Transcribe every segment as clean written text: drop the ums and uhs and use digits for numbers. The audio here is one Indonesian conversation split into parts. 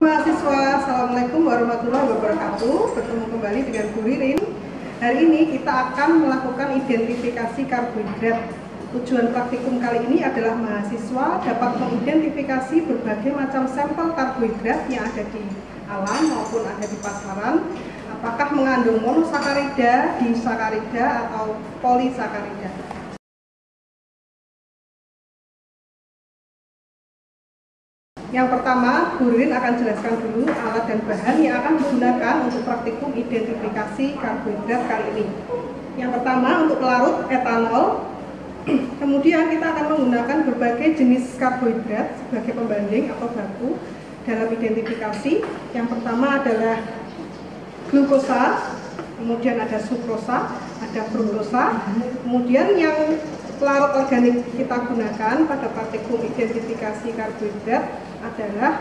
Mahasiswa, Assalamualaikum warahmatullahi wabarakatuh. Bertemu kembali dengan Bu Ririn. Hari ini kita akan melakukan identifikasi karbohidrat. Tujuan praktikum kali ini adalah mahasiswa dapat mengidentifikasi berbagai macam sampel karbohidrat yang ada di alam maupun ada di pasaran. Apakah mengandung monosakarida, disakarida, atau polisakarida. Yang pertama, Bu Ririn akan jelaskan dulu alat dan bahan yang akan digunakan untuk praktikum identifikasi karbohidrat kali ini. Yang pertama, untuk pelarut etanol. Kemudian kita akan menggunakan berbagai jenis karbohidrat sebagai pembanding atau baku dalam identifikasi. Yang pertama adalah glukosa, kemudian ada sukrosa, ada fruktosa. Kemudian yang pelarut organik kita gunakan pada praktikum identifikasi karbohidrat adalah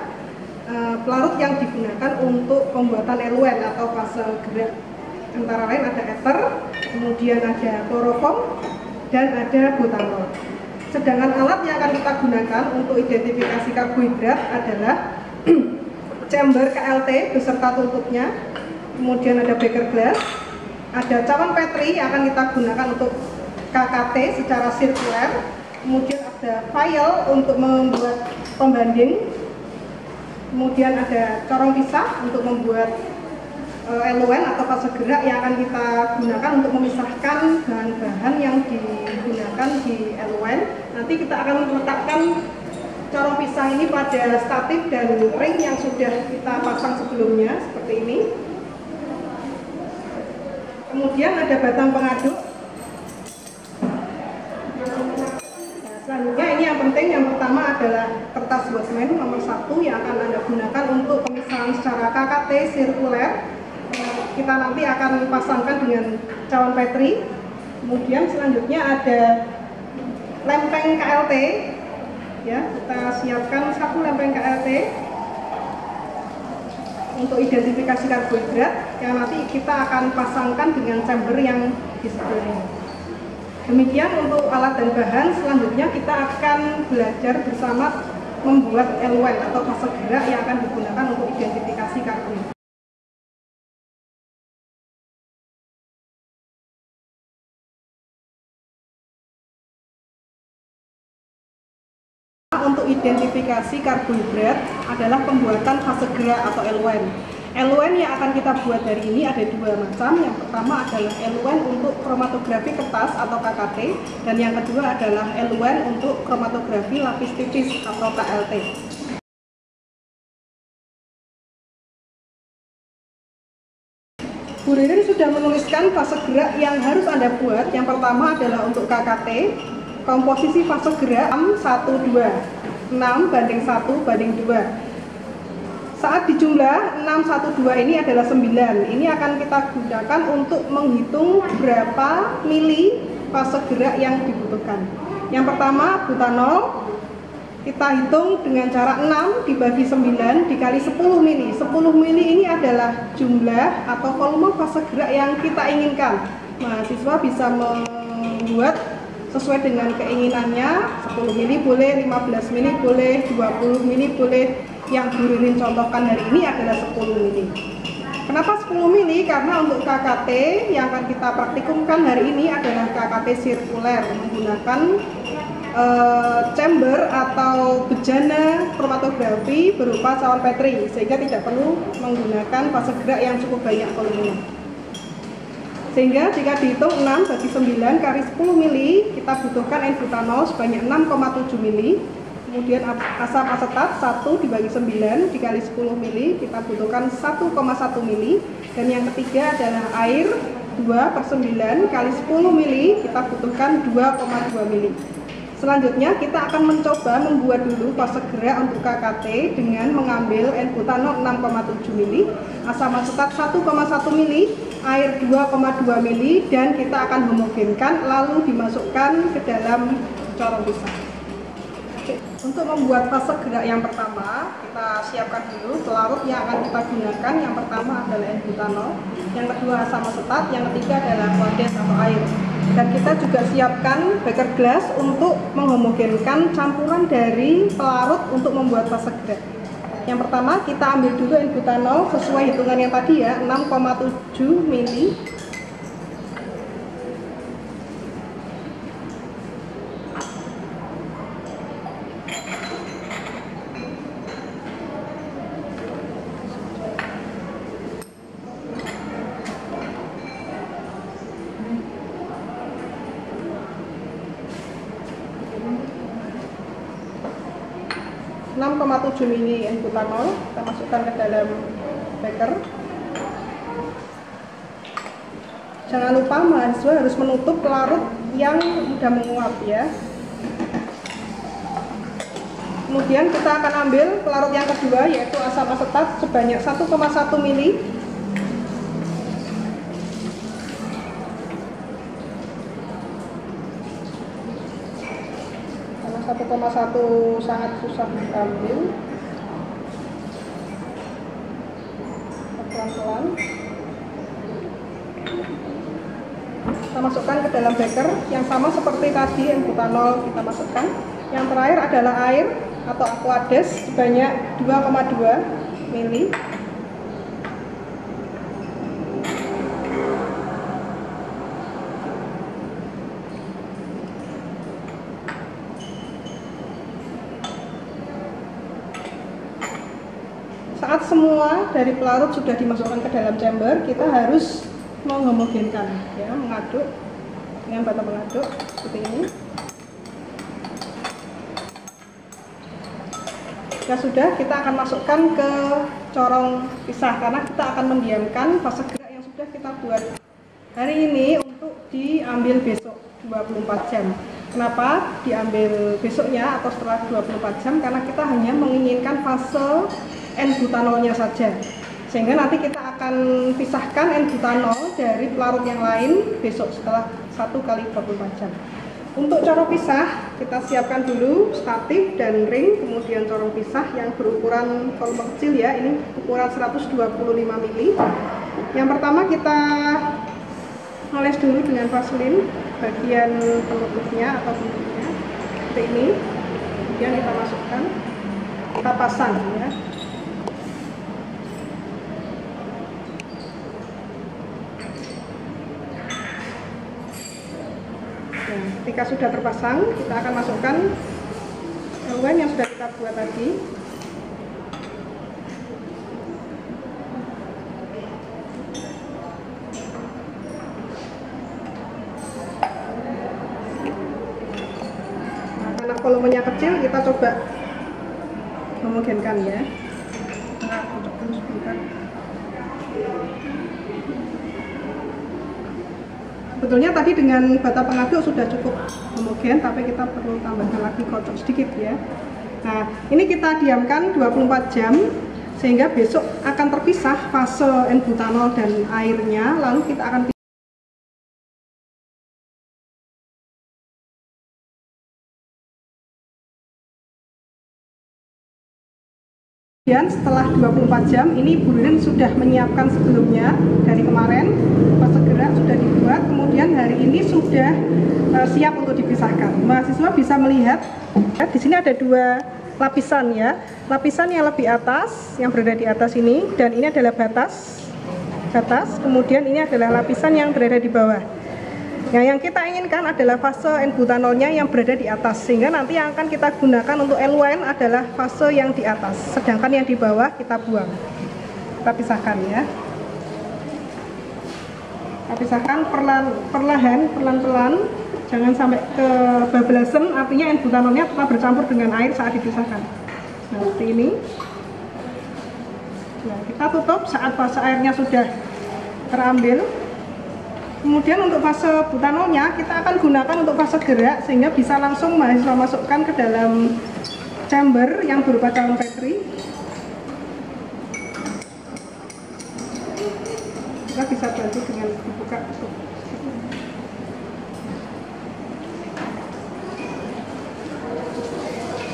pelarut yang digunakan untuk pembuatan eluen atau fase gerak. Antara lain ada ether, kemudian ada kloroform, dan ada butanol. Sedangkan alat yang akan kita gunakan untuk identifikasi karbohidrat adalah chamber KLT beserta tutupnya, kemudian ada beker glass, ada cawan Petri yang akan kita gunakan untuk KKT secara sirkuler, kemudian ada vial untuk membuat pembanding, kemudian ada corong pisah untuk membuat eluen atau fase gerak yang akan kita gunakan untuk memisahkan bahan-bahan yang digunakan di eluen. Nanti kita akan meletakkan corong pisah ini pada statif dan ring yang sudah kita pasang sebelumnya seperti ini. Kemudian ada batang pengaduk. Selanjutnya ini yang penting, yang pertama adalah kertas Bosman nomor 1 yang akan Anda gunakan untuk pemisahan secara KKT sirkuler. Kita nanti akan pasangkan dengan cawan Petri. Kemudian selanjutnya ada lempeng KLT. Ya, kita siapkan 1 lempeng KLT untuk identifikasi karbohidrat yang nanti kita akan pasangkan dengan chamber yang di sebelah ini. Demikian untuk alat dan bahan. Selanjutnya kita akan belajar bersama membuat eluen atau fase gerak yang akan digunakan untuk identifikasi karbohidrat. Untuk identifikasi karbohidrat adalah pembuatan fase gerak atau eluen. Eluen yang akan kita buat hari ini ada 2 macam. Yang pertama adalah eluen untuk kromatografi kertas atau KKT, dan yang kedua adalah eluen untuk kromatografi lapis tipis atau KLT. Bu Ririn sudah menuliskan fase gerak yang harus Anda buat. Yang pertama adalah untuk KKT, komposisi fase gerak 6:1:2, 6:1:2. Saat dijumlah 6:1:2 ini adalah 9. Ini akan kita gunakan untuk menghitung berapa mili fase gerak yang dibutuhkan. Yang pertama butanol, kita hitung dengan cara 6 dibagi 9 dikali 10 mili. 10 mili ini adalah jumlah atau volume fase gerak yang kita inginkan. Mahasiswa bisa membuat sesuai dengan keinginannya. 10 mili boleh, 15 mili boleh, 20 mili boleh. Yang Bu Ririn contohkan hari ini adalah 10 mili. Kenapa 10 mili? Karena untuk KKT yang akan kita praktikumkan hari ini adalah KKT sirkuler menggunakan chamber atau bejana kromatografi berupa cawan Petri, sehingga tidak perlu menggunakan fase gerak yang cukup banyak volumenya. Sehingga jika dihitung 6 bagi 9 kali 10 mili, kita butuhkan N-butanol sebanyak 6,7 mili. Kemudian asam asetat 1 dibagi 9 dikali 10 mili, kita butuhkan 1,1 mili. Dan yang ketiga adalah air 2/9 kali 10 mili, kita butuhkan 2,2 mili. Selanjutnya kita akan mencoba membuat dulu fase gerak untuk KKT dengan mengambil N-butanol 6,7 mili, asam asetat 1,1 mili, air 2,2 mili, dan kita akan homogenkan lalu dimasukkan ke dalam corong pisah. Untuk membuat fase gerak yang pertama, kita siapkan dulu pelarut yang akan kita gunakan. Yang pertama adalah N-butanol, yang kedua asam asetat, yang ketiga adalah kondes atau air. Dan kita juga siapkan beker glass untuk menghomogenkan campuran dari pelarut untuk membuat fase gerak. Yang pertama kita ambil dulu N-butanol sesuai hitungan yang tadi ya, 6,7 mili. Mili N-butanol kita masukkan ke dalam beker. Jangan lupa mahasiswa harus menutup pelarut yang sudah menguap ya. Kemudian kita akan ambil pelarut yang kedua yaitu asam asetat sebanyak 1,1 mili. Karena 1,1 sangat susah diambil. Pelan-pelan kita masukkan ke dalam beker yang sama seperti tadi N-butanol kita masukkan. Yang terakhir adalah air atau aquades sebanyak 2,2 mili. Saat semua dari pelarut sudah dimasukkan ke dalam chamber, kita harus menghomogenkan ya, mengaduk dengan bata pengaduk seperti ini. Jika sudah, kita akan masukkan ke corong pisah karena kita akan mendiamkan fase gerak yang sudah kita buat hari ini untuk diambil besok 24 jam. Kenapa diambil besoknya atau setelah 24 jam? Karena kita hanya menginginkan fase N-butanolnya saja, sehingga nanti kita akan pisahkan N-butanol dari pelarut yang lain besok setelah 1 kali 24 jam. Untuk corong pisah kita siapkan dulu statif dan ring, kemudian corong pisah yang berukuran volume kecil ya, ini ukuran 125 mili. Yang pertama kita oles dulu dengan vaselin bagian penutupnya atau penutupnya seperti ini, kemudian kita masukkan, kita pasang ya. Nah, ketika sudah terpasang, kita akan masukkan eluen yang sudah kita buat tadi. Nah, karena volumenya kecil, kita coba homogenkan ya. Nah, cocok dulu sebentar. Sebetulnya tadi dengan bata pengaduk sudah cukup homogen, tapi kita perlu tambahkan lagi kocok sedikit ya. Nah, ini kita diamkan 24 jam sehingga besok akan terpisah fase N-butanol dan airnya, lalu kita akan kemudian setelah 24 jam ini Bu Ririn sudah menyiapkan sebelumnya dari kemarin, fase gerak sudah dibuat, kemudian hari ini sudah siap untuk dipisahkan. Mahasiswa bisa melihat ya, di sini ada dua lapisan ya, lapisan yang lebih atas yang berada di atas ini, dan ini adalah batas, kemudian ini adalah lapisan yang berada di bawah. Nah, yang kita inginkan adalah fase N-butanolnya yang berada di atas, sehingga nanti yang akan kita gunakan untuk eluen adalah fase yang di atas, sedangkan yang di bawah kita buang. Kita pisahkan ya. Kita pisahkan pelan-pelan, jangan sampai kebablasan, artinya N-butanolnya tetap bercampur dengan air saat dipisahkan. Nah, seperti ini. Nah, kita tutup saat fase airnya sudah terambil. Kemudian untuk fase butanolnya kita akan gunakan untuk fase gerak, sehingga bisa langsung mahasiswa masukkan ke dalam chamber yang berupa calon Petri. Kita bisa bantu dengan dibuka tutup.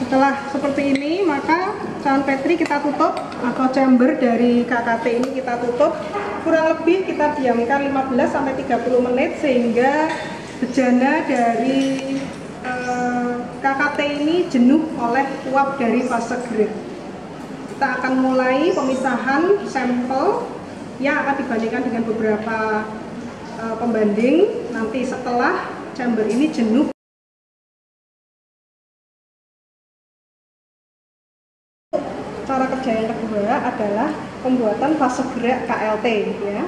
Setelah seperti ini, maka calon Petri kita tutup, atau chamber dari KKT ini kita tutup. Kurang lebih kita diamkan 15-30 menit sehingga bejana dari KKT ini jenuh oleh uap dari fase gerak. Kita akan mulai pemisahan sampel yang akan dibandingkan dengan beberapa pembanding nanti setelah chamber ini jenuh. Cara kerja yang kedua adalah pembuatan fase gerak KLT ya.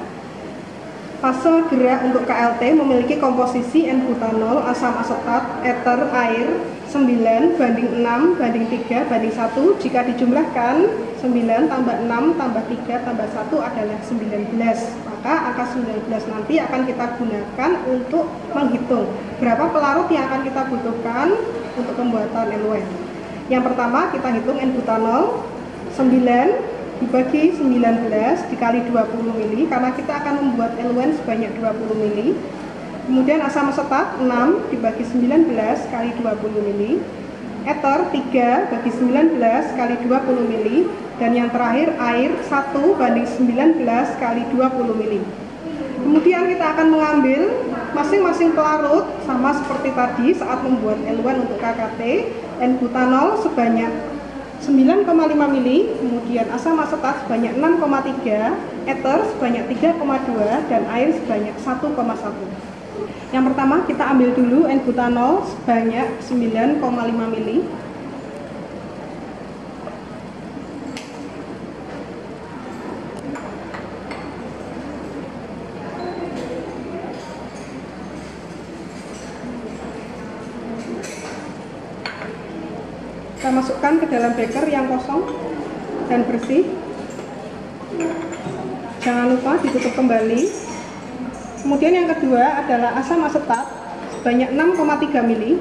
Fase gerak untuk KLT memiliki komposisi N-butanol, asam asetat, eter, air 9 banding 6 banding 3 banding 1. Jika dijumlahkan 9 tambah 6 tambah 3 tambah 1 adalah 19. Maka angka 19 nanti akan kita gunakan untuk menghitung berapa pelarut yang akan kita butuhkan untuk pembuatan eluen. Yang pertama kita hitung N-butanol 9 dibagi 19 dikali 20 mili karena kita akan membuat eluen sebanyak 20 mili. Kemudian asam asetat 6 dibagi 19 kali 20 mili. Eter 3 bagi 19 kali 20 mili. Dan yang terakhir air 1 banding 19 kali 20 mili. Kemudian kita akan mengambil masing-masing pelarut sama seperti tadi saat membuat eluen untuk KKT. N-butanol sebanyak 9,5 mili, kemudian asam asetat sebanyak 6,3, eter sebanyak 3,2, dan air sebanyak 1,1. Yang pertama kita ambil dulu N-butanol sebanyak 9,5 mili. Kita masukkan ke dalam beker yang kosong dan bersih. Jangan lupa ditutup kembali. Kemudian yang kedua adalah asam asetat sebanyak 6,3 mili.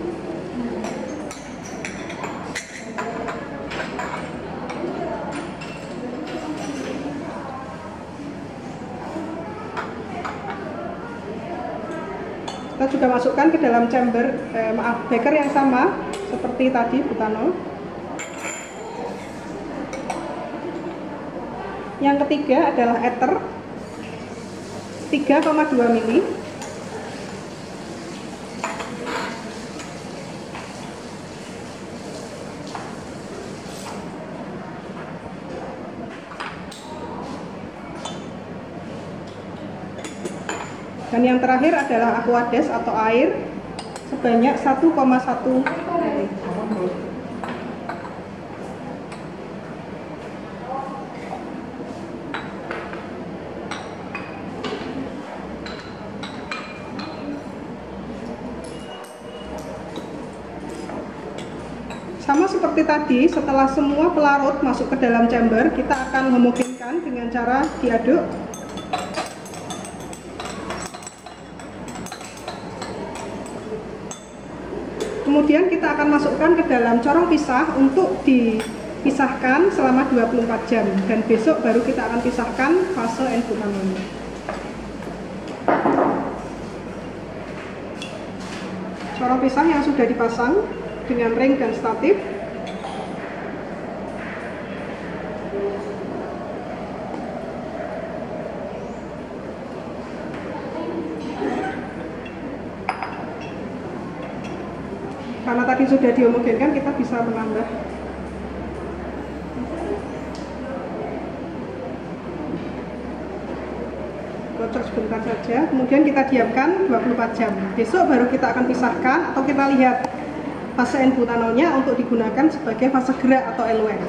Kita juga masukkan ke dalam chamber, beker yang sama seperti tadi butanol. Yang ketiga adalah eter 3,2 mili. Dan yang terakhir adalah aquades atau air sebanyak 1,1 mili. Sama seperti tadi, setelah semua pelarut masuk ke dalam chamber, kita akan homogenkan dengan cara diaduk. Kemudian kita akan masukkan ke dalam corong pisah untuk dipisahkan selama 24 jam. Dan besok baru kita akan pisahkan fase N-butanolnya. Corong pisah yang sudah dipasang dengan ring dan statif. Karena tadi sudah dihomogenkan, kita bisa menambah. Bocor sebentar saja, kemudian kita diamkan 24 jam. Besok baru kita akan pisahkan atau kita lihat fase N-butanolnya untuk digunakan sebagai fase gerak atau eluen.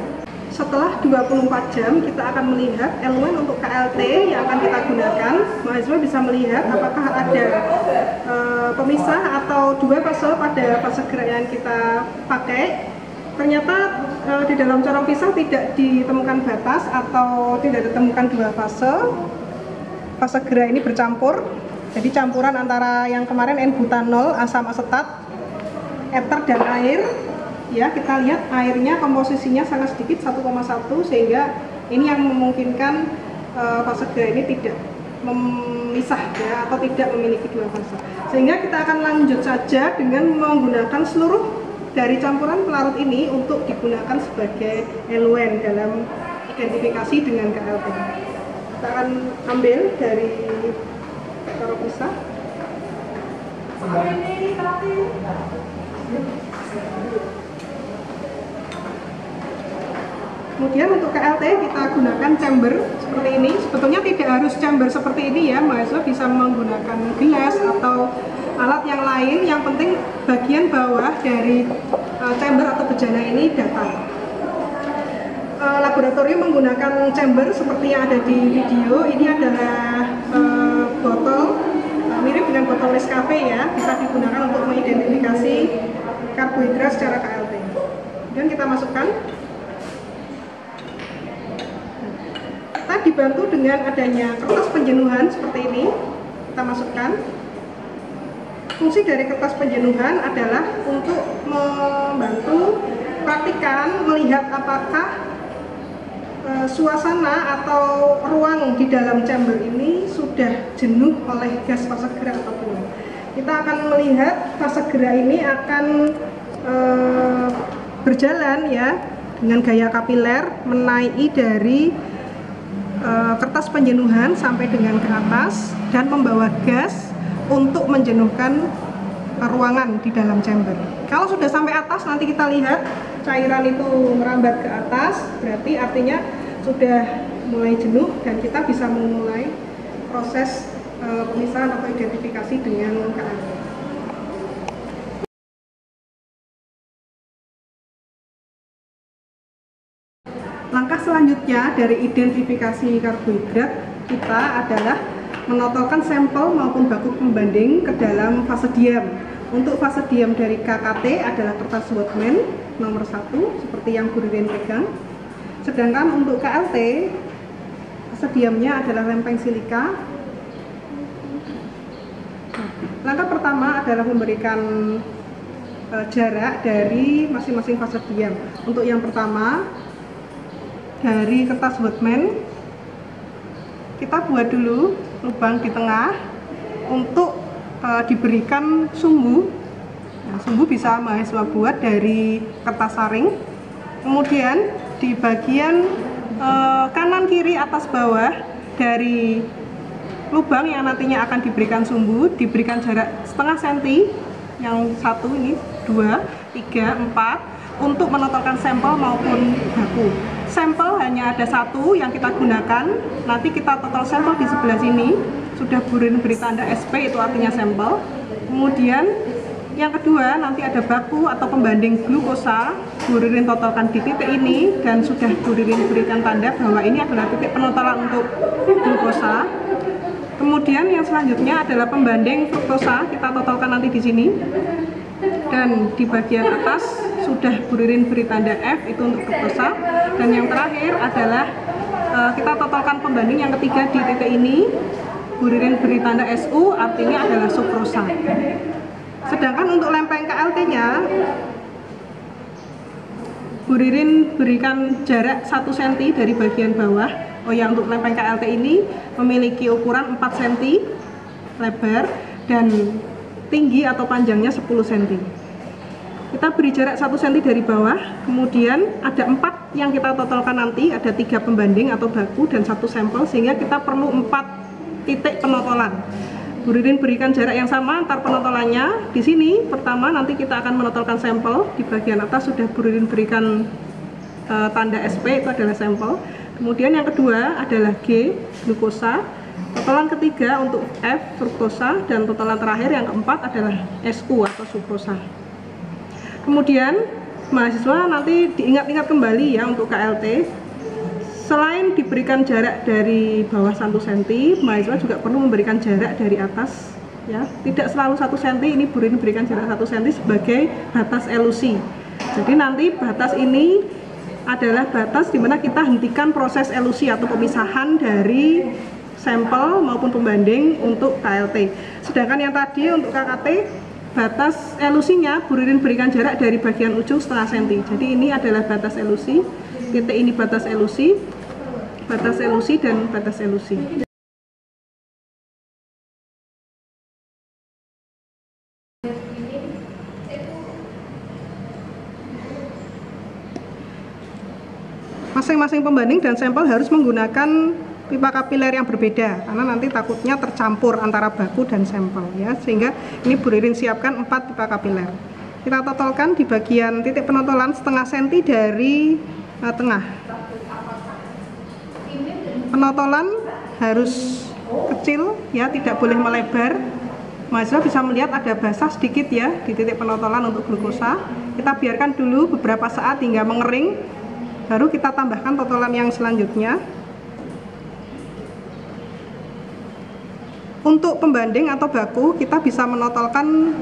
Setelah 24 jam kita akan melihat eluen untuk KLT yang akan kita gunakan. Mahasiswa bisa melihat apakah ada pemisah atau dua fase pada fase gerak yang kita pakai. Ternyata di dalam corong pisah tidak ditemukan batas atau tidak ditemukan dua fase. Fase gerak ini bercampur. Jadi campuran antara yang kemarin N-butanol, asam asetat, eter dan air. Ya, kita lihat airnya komposisinya sangat sedikit 1,1 sehingga ini yang memungkinkan fase gerak ini tidak memisah ya, atau tidak memiliki dua fase. Sehingga kita akan lanjut saja dengan menggunakan seluruh dari campuran pelarut ini untuk digunakan sebagai eluen dalam identifikasi dengan KLT. Kita akan ambil dari corong pisah. Kemudian untuk KLT kita gunakan chamber seperti ini. Sebetulnya tidak harus chamber seperti ini ya, mahasiswa bisa menggunakan gelas atau alat yang lain. Yang penting bagian bawah dari chamber atau bejana ini datar. Laboratorium menggunakan chamber seperti yang ada di video. Ini adalah botol mirip dengan botol Nescafe ya, bisa digunakan untuk mengidentifikasi karbohidrat secara KLT. Kemudian kita masukkan. Kita dibantu dengan adanya kertas penjenuhan seperti ini. Kita masukkan. Fungsi dari kertas penjenuhan adalah untuk membantu praktikan melihat apakah suasana atau ruang di dalam chamber ini sudah jenuh oleh gas fase gerak atau belum. Kita akan melihat fase gerak ini akan berjalan ya dengan gaya kapiler menaiki dari kertas penjenuhan sampai dengan ke atas dan membawa gas untuk menjenuhkan ruangan di dalam chamber. Kalau sudah sampai atas, nanti kita lihat cairan itu merambat ke atas, berarti artinya sudah mulai jenuh dan kita bisa memulai proses pemisahan atau identifikasi dengan KLT. Langkah selanjutnya dari identifikasi karbohidrat kita adalah menotolkan sampel maupun baku pembanding ke dalam fase diam. Untuk fase diam dari KKT adalah kertas Whatman nomor 1 seperti yang Bu Ririn pegang. Sedangkan untuk KLT fase diamnya adalah lempeng silika. Langkah pertama adalah memberikan jarak dari masing-masing fase diam. Untuk yang pertama dari kertas Whatman kita buat dulu lubang di tengah untuk diberikan sumbu. Nah, sumbu bisa mahasiswa buat dari kertas saring. Kemudian di bagian kanan kiri atas bawah dari lubang yang nantinya akan diberikan sumbu diberikan jarak setengah senti, yang satu ini 2, 3, 4 untuk menotolkan sampel maupun baku. Sampel hanya ada satu yang kita gunakan, nanti kita total sampel di sebelah sini, sudah Bu Ririn beri tanda SP itu artinya sampel. Kemudian yang kedua nanti ada baku atau pembanding glukosa, Bu Ririn totalkan di titik ini dan sudah Bu Ririn berikan tanda bahwa ini adalah titik penotalan untuk glukosa. Kemudian yang selanjutnya adalah pembanding fruktosa, kita totalkan nanti di sini. Dan di bagian atas sudah Bu Ririn beri tanda F itu untuk fruktosa. Dan yang terakhir adalah kita totalkan pembanding yang ketiga di titik ini. Bu Ririn beri tanda SU artinya adalah sukrosa. Sedangkan untuk lempeng KLT-nya Bu Ririn berikan jarak 1 cm dari bagian bawah. Oh ya, untuk lempeng KLT ini memiliki ukuran 4 cm lebar dan tinggi atau panjangnya 10 cm. Kita beri jarak 1 cm dari bawah, kemudian ada 4 yang kita totalkan nanti, ada 3 pembanding atau baku dan 1 sampel, sehingga kita perlu 4 titik penotolan. Bu Ririn berikan jarak yang sama antar penotolannya. Di sini pertama nanti kita akan menotolkan sampel, di bagian atas sudah Bu Ririn berikan tanda SP itu adalah sampel. Kemudian yang kedua adalah G, glukosa. Totalan ketiga untuk F, fruktosa, dan totalan terakhir yang keempat adalah SU atau sukrosa. Kemudian mahasiswa nanti diingat-ingat kembali ya untuk KLT. Selain diberikan jarak dari bawah 1 cm, mahasiswa juga perlu memberikan jarak dari atas ya. Tidak selalu 1 cm, ini Bu Ririn berikan jarak 1 cm sebagai batas elusi. Jadi nanti batas ini adalah batas di mana kita hentikan proses elusi atau pemisahan dari sampel maupun pembanding untuk KLT. Sedangkan yang tadi untuk KKT, batas elusinya Bu Ririn berikan jarak dari bagian ujung setengah senti. Jadi ini adalah batas elusi, titik ini batas elusi dan batas elusi. Masing-masing pembanding dan sampel harus menggunakan pipa kapiler yang berbeda karena nanti takutnya tercampur antara baku dan sampel ya, sehingga ini Bu Ririn siapkan 4 pipa kapiler. Kita totalkan di bagian titik penotolan setengah senti dari tengah. Penotolan harus kecil ya, tidak boleh melebar. Mahasiswa bisa melihat ada basah sedikit ya di titik penotolan untuk glukosa. Kita biarkan dulu beberapa saat hingga mengering, baru kita tambahkan totolan yang selanjutnya. Untuk pembanding atau baku, kita bisa menotolkan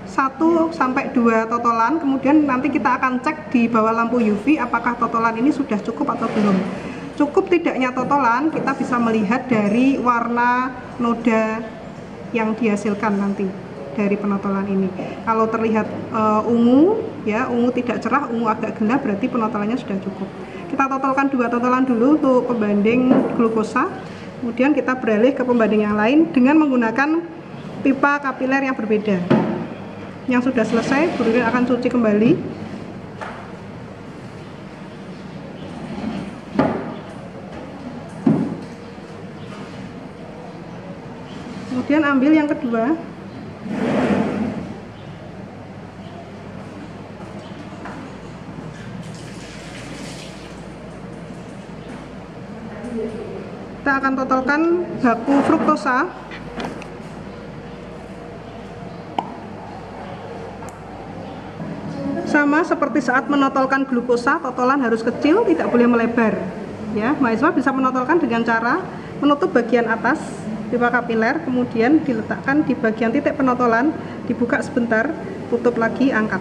1 sampai 2 totolan, kemudian nanti kita akan cek di bawah lampu UV apakah totolan ini sudah cukup atau belum. Cukup tidaknya totolan kita bisa melihat dari warna noda yang dihasilkan nanti dari penotolan ini. Kalau terlihat ungu ya, ungu tidak cerah, ungu agak gelap, berarti penotolannya sudah cukup. Kita totolkan 2 totolan dulu untuk pembanding glukosa, kemudian kita beralih ke pembanding yang lain dengan menggunakan pipa kapiler yang berbeda. Yang sudah selesai, Bu Ririn akan cuci kembali. Kemudian ambil yang kedua. Kita akan totolkan baku fruktosa. Sama seperti saat menotolkan glukosa, totolan harus kecil, tidak boleh melebar. Ya, mahasiswa bisa menotolkan dengan cara menutup bagian atas pipa kapiler, kemudian diletakkan di bagian titik penotolan, dibuka sebentar, tutup lagi, angkat.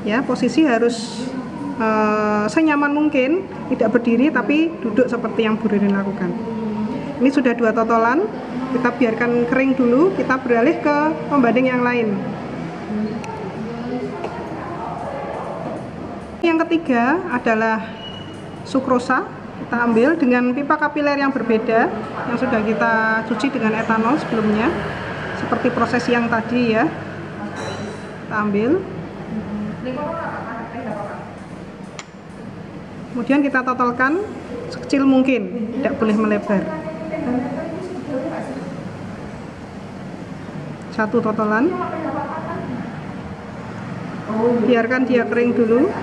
Ya, posisi harus senyaman mungkin, tidak berdiri tapi duduk seperti yang Bu Ririn lakukan. Ini sudah 2 totolan, kita biarkan kering dulu, kita beralih ke pembanding yang lain. Yang ketiga adalah sukrosa. Kita ambil dengan pipa kapiler yang berbeda yang sudah kita cuci dengan etanol sebelumnya, seperti proses yang tadi ya. Kita ambil, kemudian kita totolkan sekecil mungkin, tidak boleh melebar. 1 totolan, biarkan dia kering dulu,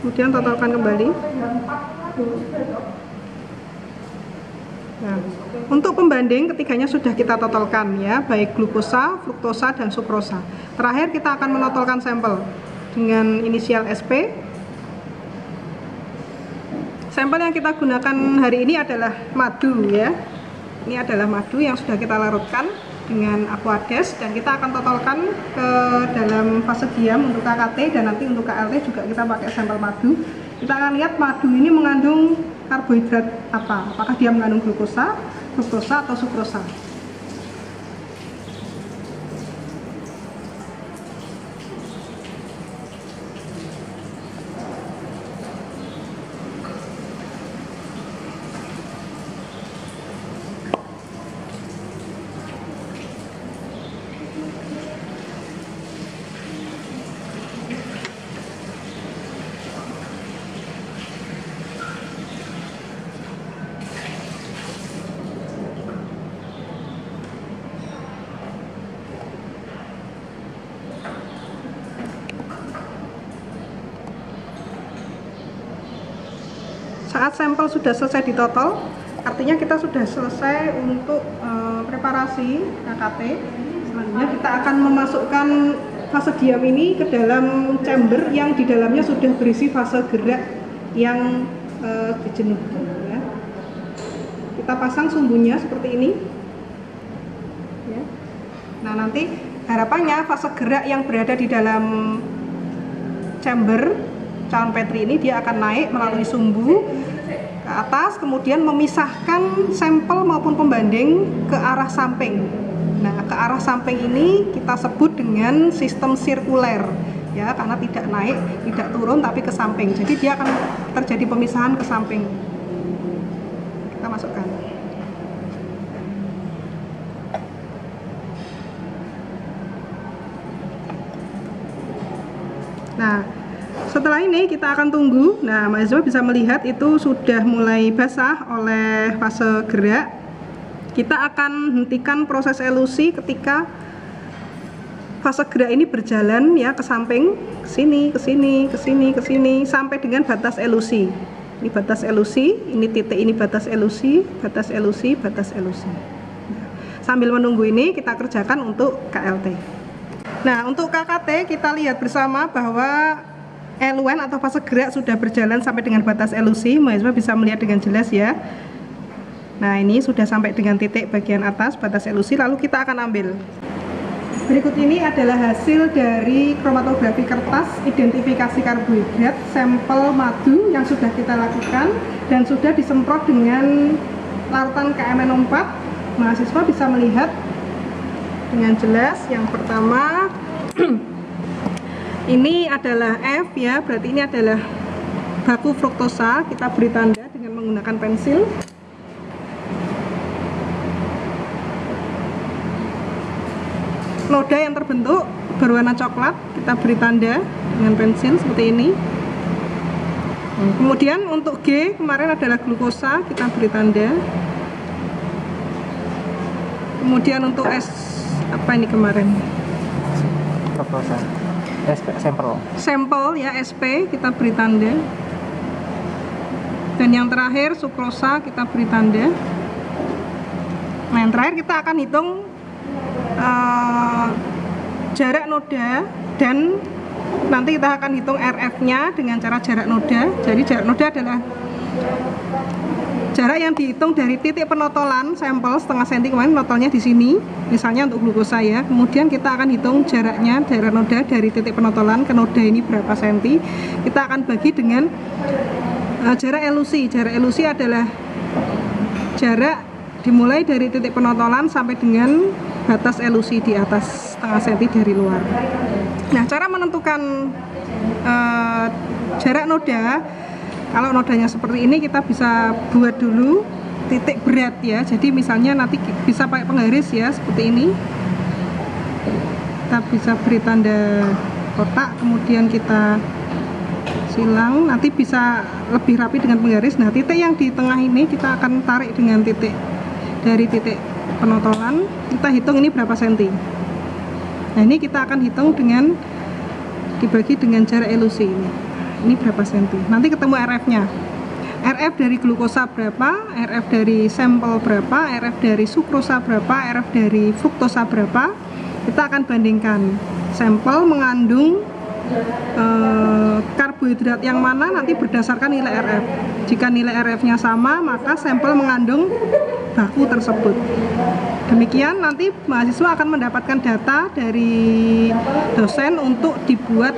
kemudian totolkan kembali. Nah, untuk pembanding ketiganya sudah kita totolkan ya, baik glukosa, fruktosa, dan sukrosa. Terakhir kita akan menotolkan sampel dengan inisial SP. Sampel yang kita gunakan hari ini adalah madu ya. Ini adalah madu yang sudah kita larutkan dengan Aquades, dan kita akan totolkan ke dalam fase diam untuk KKT, dan nanti untuk KLT juga kita pakai sampel madu. Kita akan lihat madu ini mengandung karbohidrat apa, apakah dia mengandung glukosa, fruktosa, atau sukrosa. Saat sampel sudah selesai ditotol, artinya kita sudah selesai untuk preparasi KKT. Selanjutnya kita akan memasukkan fase diam ini ke dalam chamber yang di dalamnya sudah berisi fase gerak yang jenuh. Ya. Kita pasang sumbunya seperti ini. Ya. Nah, nanti harapannya fase gerak yang berada di dalam chamber calon Petri ini dia akan naik melalui sumbu ke atas, kemudian memisahkan sampel maupun pembanding ke arah samping. Nah, ke arah samping ini kita sebut dengan sistem sirkuler ya, karena tidak naik, tidak turun, tapi ke samping. Jadi dia akan terjadi pemisahan ke samping. Kita masukkan. Nah, setelah ini kita akan tunggu. Nah, mahasiswa bisa melihat itu sudah mulai basah oleh fase gerak. Kita akan hentikan proses elusi ketika fase gerak ini berjalan ya ke samping, ke sini, ke sini, ke sini, ke sini, sampai dengan batas elusi. Ini batas elusi, ini titik, ini batas elusi, batas elusi, batas elusi. Sambil menunggu ini kita kerjakan untuk KLT. Nah, untuk KKT kita lihat bersama bahwa eluen atau fase gerak sudah berjalan sampai dengan batas elusi. Mahasiswa bisa melihat dengan jelas ya. Nah, ini sudah sampai dengan titik bagian atas batas elusi, lalu kita akan ambil. Berikut ini adalah hasil dari kromatografi kertas identifikasi karbohidrat sampel madu yang sudah kita lakukan dan sudah disemprot dengan larutan KMNO4. Mahasiswa bisa melihat dengan jelas. Yang pertama ini adalah F ya, berarti ini adalah baku fruktosa. Kita beri tanda dengan menggunakan pensil. Noda yang terbentuk berwarna coklat, kita beri tanda dengan pensil seperti ini. Kemudian untuk G kemarin adalah glukosa, kita beri tanda. Kemudian untuk S apa ini kemarin? Fruktosa. Sampel ya, SP, kita beri tanda. Dan yang terakhir sukrosa, kita beri tanda. Nah, yang terakhir kita akan hitung jarak noda, dan nanti kita akan hitung RF-nya dengan cara jarak noda. Jadi jarak noda adalah jarak yang dihitung dari titik penotolan sampel setengah senti, kemarin penotolnya di sini, misalnya untuk glukosa ya. Kemudian kita akan hitung jaraknya, jarak noda dari titik penotolan ke noda ini berapa senti. Kita akan bagi dengan jarak elusi. Jarak elusi adalah jarak dimulai dari titik penotolan sampai dengan batas elusi di atas setengah senti dari luar. Nah, cara menentukan jarak noda, kalau nodanya seperti ini kita bisa buat dulu titik berat ya. Jadi misalnya nanti bisa pakai penggaris ya, seperti ini. Kita bisa beri tanda kotak, kemudian kita silang, nanti bisa lebih rapi dengan penggaris. Nah, titik yang di tengah ini kita akan tarik dengan titik dari titik penotolan, kita hitung ini berapa senti. Nah, ini kita akan hitung dengan dibagi dengan jarak elusi ini berapa senti. Nanti ketemu RF-nya. RF dari glukosa berapa, RF dari sampel berapa, RF dari sukrosa berapa, RF dari fruktosa berapa. Kita akan bandingkan sampel mengandung karbohidrat yang mana nanti berdasarkan nilai RF. Jika nilai RF-nya sama, maka sampel mengandung baku tersebut. Demikian nanti mahasiswa akan mendapatkan data dari dosen untuk dibuat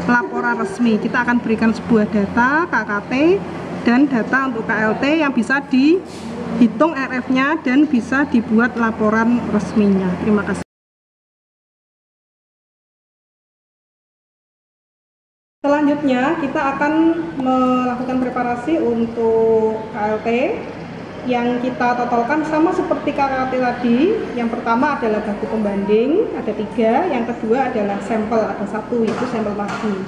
laporan resmi. Kita akan berikan sebuah data KKT dan data untuk KLT yang bisa dihitung RF-nya dan bisa dibuat laporan resminya. Terima kasih. Selanjutnya kita akan melakukan preparasi untuk KLT yang kita totalkan sama seperti KKT tadi. Yang pertama adalah baku pembanding, ada 3. Yang kedua adalah sampel, ada 1, yaitu sampel madu.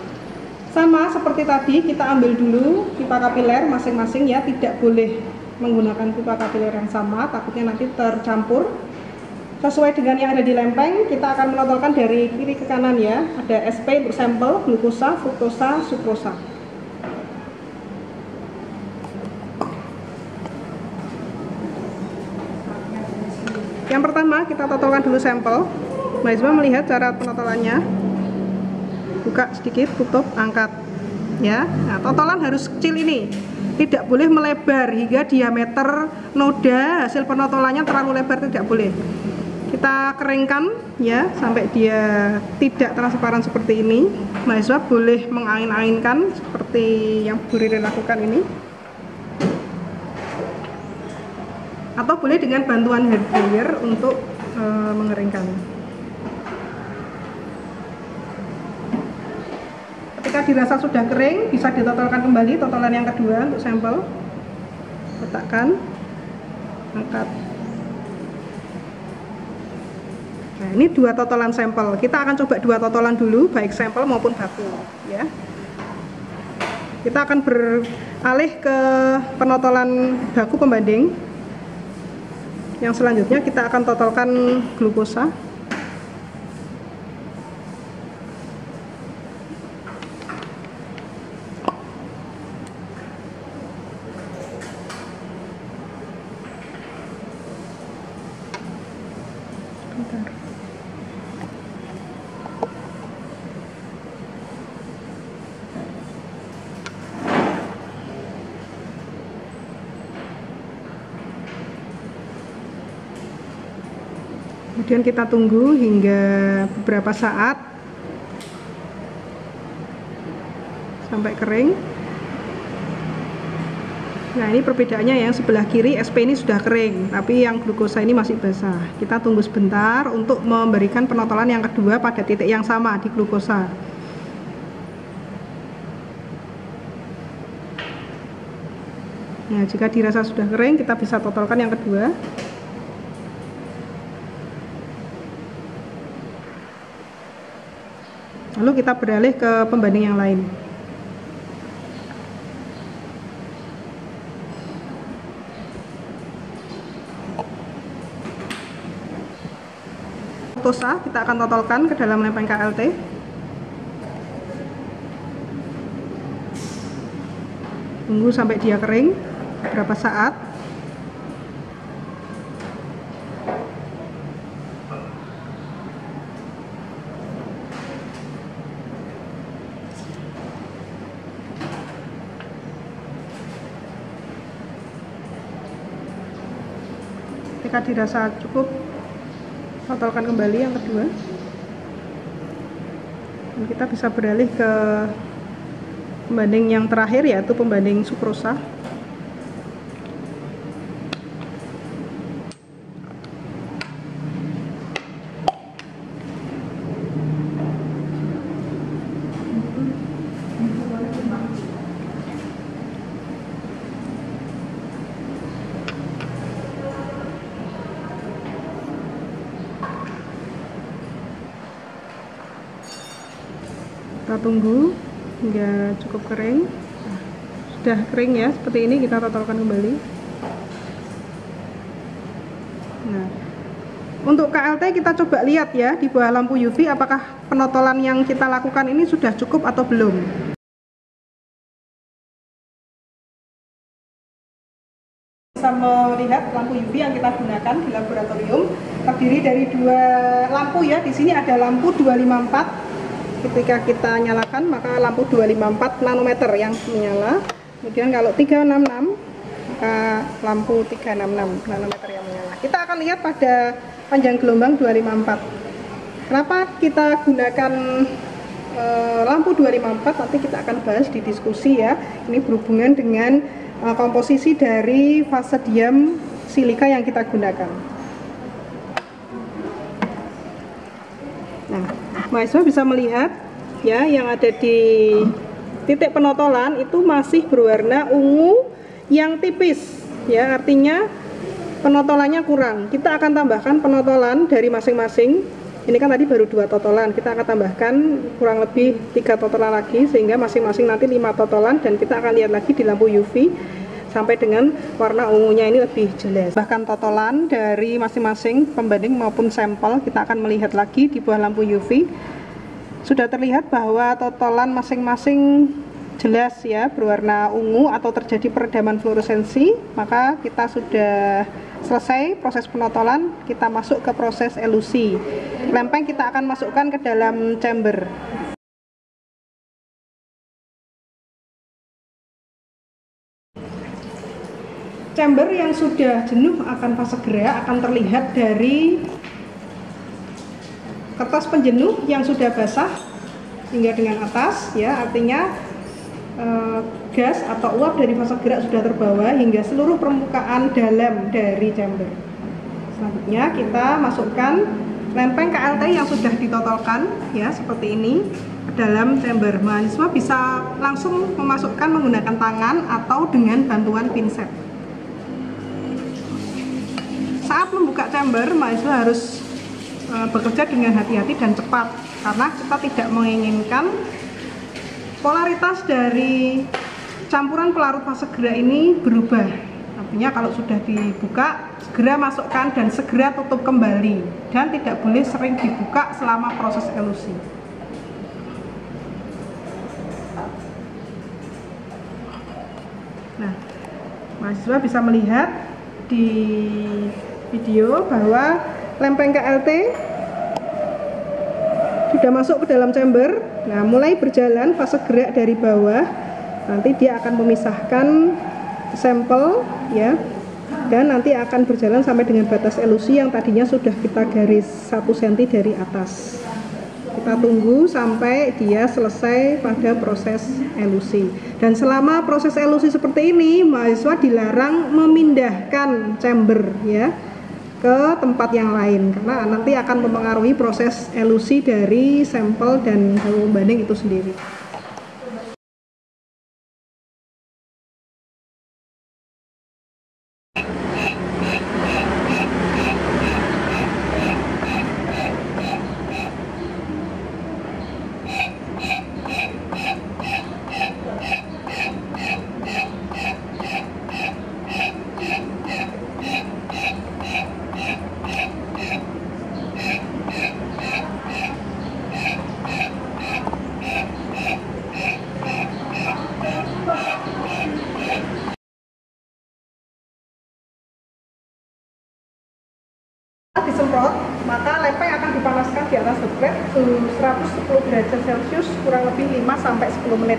Sama seperti tadi, kita ambil dulu pipa kapiler masing-masing ya, tidak boleh menggunakan pipa kapiler yang sama, takutnya nanti tercampur. Sesuai dengan yang ada di lempeng, kita akan menotolkan dari kiri ke kanan ya. Ada SP untuk sampel, glukosa, fruktosa, sukrosa. Yang pertama kita totolkan dulu sampel. Mahasiswa melihat cara penotolannya. Buka sedikit, tutup, angkat. Ya, nah, totolan harus kecil ini. Tidak boleh melebar hingga diameter noda hasil penotolannya terlalu lebar, tidak boleh. Kita keringkan ya sampai dia tidak transparan seperti ini. Mahasiswa boleh mengangin-anginkan seperti yang Bu Ririn lakukan ini, atau boleh dengan bantuan hair dryer untuk mengeringkan. Ketika dirasa sudah kering, bisa ditotolkan kembali totolan yang kedua untuk sampel. Letakkan, angkat. Nah, ini 2 totolan sampel. Kita akan coba 2 totolan dulu, baik sampel maupun baku ya. Kita akan beralih ke penotolan baku pembanding. Yang selanjutnya kita akan totolkan glukosa. Kemudian kita tunggu hingga beberapa saat sampai kering. Nah, ini perbedaannya, yang sebelah kiri SP ini sudah kering, tapi yang glukosa ini masih basah. Kita tunggu sebentar untuk memberikan penotolan yang kedua pada titik yang sama di glukosa. Nah, jika dirasa sudah kering, kita bisa totolkan yang kedua. Lalu kita beralih ke pembanding yang lain. Laktosa kita akan totolkan ke dalam lempeng KLT. Tunggu sampai dia kering beberapa saat. Ketika dirasa cukup, totolkan kembali yang kedua. Dan kita bisa beralih ke pembanding yang terakhir, yaitu pembanding sukrosa. Kita tunggu hingga cukup kering. Nah, sudah kering ya, seperti ini. Kita totolkan kembali. Nah, untuk KLT kita coba lihat ya di bawah lampu UV, apakah penotolan yang kita lakukan ini sudah cukup atau belum. Bisa melihat lampu UV yang kita gunakan di laboratorium terdiri dari dua lampu ya. Di sini ada lampu 254. Ketika kita nyalakan, maka lampu 254 nanometer yang menyala. Kemudian kalau 366, maka lampu 366 nanometer yang menyala. Kita akan lihat pada panjang gelombang 254. Kenapa kita gunakan lampu 254? Nanti kita akan bahas di diskusi ya. Ini berhubungan dengan komposisi dari fase diam silika yang kita gunakan. Nah, mahasiswa bisa melihat ya, yang ada di titik penotolan itu masih berwarna ungu yang tipis ya, artinya penotolannya kurang. Kita akan tambahkan penotolan dari masing-masing. Ini kan tadi baru 2 totolan, kita akan tambahkan kurang lebih 3 totolan lagi, sehingga masing-masing nanti 5 totolan, dan kita akan lihat lagi di lampu UV sampai dengan warna ungunya ini lebih jelas. Bahkan totolan dari masing-masing pembanding maupun sampel kita akan melihat lagi di bawah lampu UV. Sudah terlihat bahwa totolan masing-masing jelas ya, berwarna ungu atau terjadi peredaman fluoresensi. Maka kita sudah selesai proses penotolan, kita masuk ke proses elusi. Lempeng kita akan masukkan ke dalam chamber. Chamber yang sudah jenuh akan fase gerak akan terlihat dari kertas penjenuh yang sudah basah hingga dengan atas ya, artinya gas atau uap dari fase gerak sudah terbawa hingga seluruh permukaan dalam dari chamber. Selanjutnya kita masukkan lempeng KLT yang sudah ditotolkan ya, seperti ini ke dalam chamber. Mahasiswa bisa langsung memasukkan menggunakan tangan atau dengan bantuan pinset. Saat membuka chamber, mahasiswa harus bekerja dengan hati-hati dan cepat, karena kita tidak menginginkan polaritas dari campuran pelarut fase gerak ini berubah. Artinya kalau sudah dibuka, segera masukkan dan segera tutup kembali, dan tidak boleh sering dibuka selama proses elusi. Nah, mahasiswa bisa melihat di video bahwa lempeng KLT sudah masuk ke dalam chamber. Nah, mulai berjalan fase gerak dari bawah. Nanti dia akan memisahkan sampel ya dan nanti akan berjalan sampai dengan batas elusi yang tadinya sudah kita garis 1 cm dari atas. Kita tunggu sampai dia selesai pada proses elusi. Dan selama proses elusi seperti ini, mahasiswa dilarang memindahkan chamber ya ke tempat yang lain, karena nanti akan mempengaruhi proses elusi dari sampel dan hawa pembanding itu sendiri. Disemprot, maka lempeng akan dipanaskan di atas hot plate suhu 110 derajat Celcius kurang lebih 5-10 menit.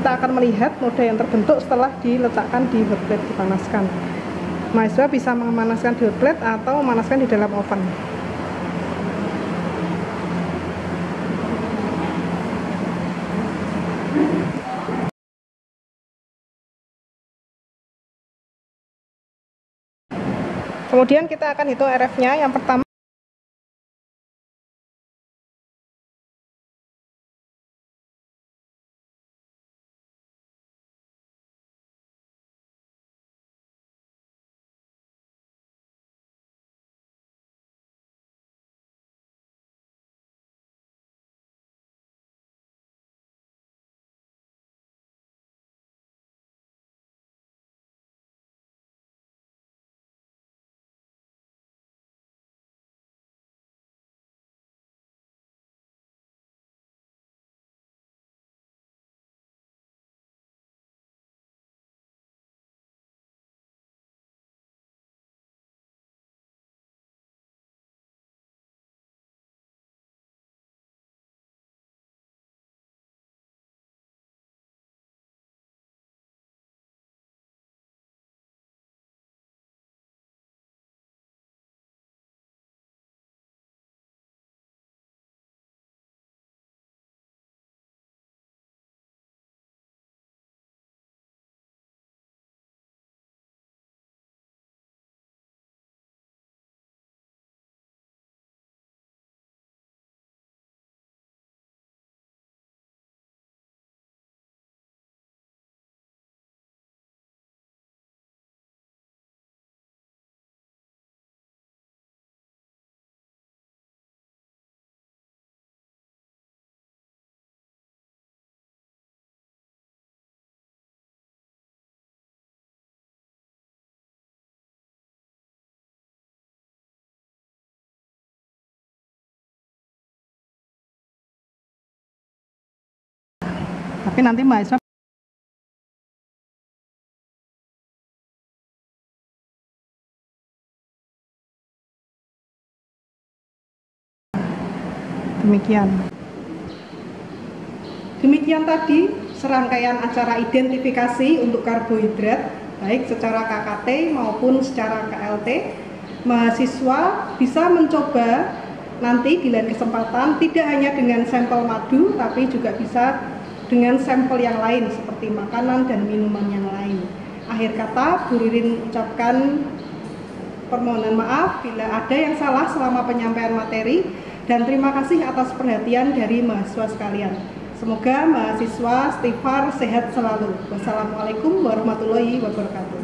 Kita akan melihat noda yang terbentuk setelah diletakkan di hot plate dipanaskan. Mahasiswa bisa memanaskan di hot plate atau memanaskan di dalam oven. Kemudian kita akan hitung RF-nya. Yang pertama, tapi nanti mahasiswa demikian tadi serangkaian acara identifikasi untuk karbohidrat baik secara KKT maupun secara KLT. Mahasiswa bisa mencoba nanti di lain kesempatan tidak hanya dengan sampel madu, tapi juga bisa dengan sampel yang lain seperti makanan dan minuman yang lain. Akhir kata, Bu Ririn ucapkan permohonan maaf bila ada yang salah selama penyampaian materi, dan terima kasih atas perhatian dari mahasiswa sekalian. Semoga mahasiswa Stifar sehat selalu. Wassalamualaikum warahmatullahi wabarakatuh.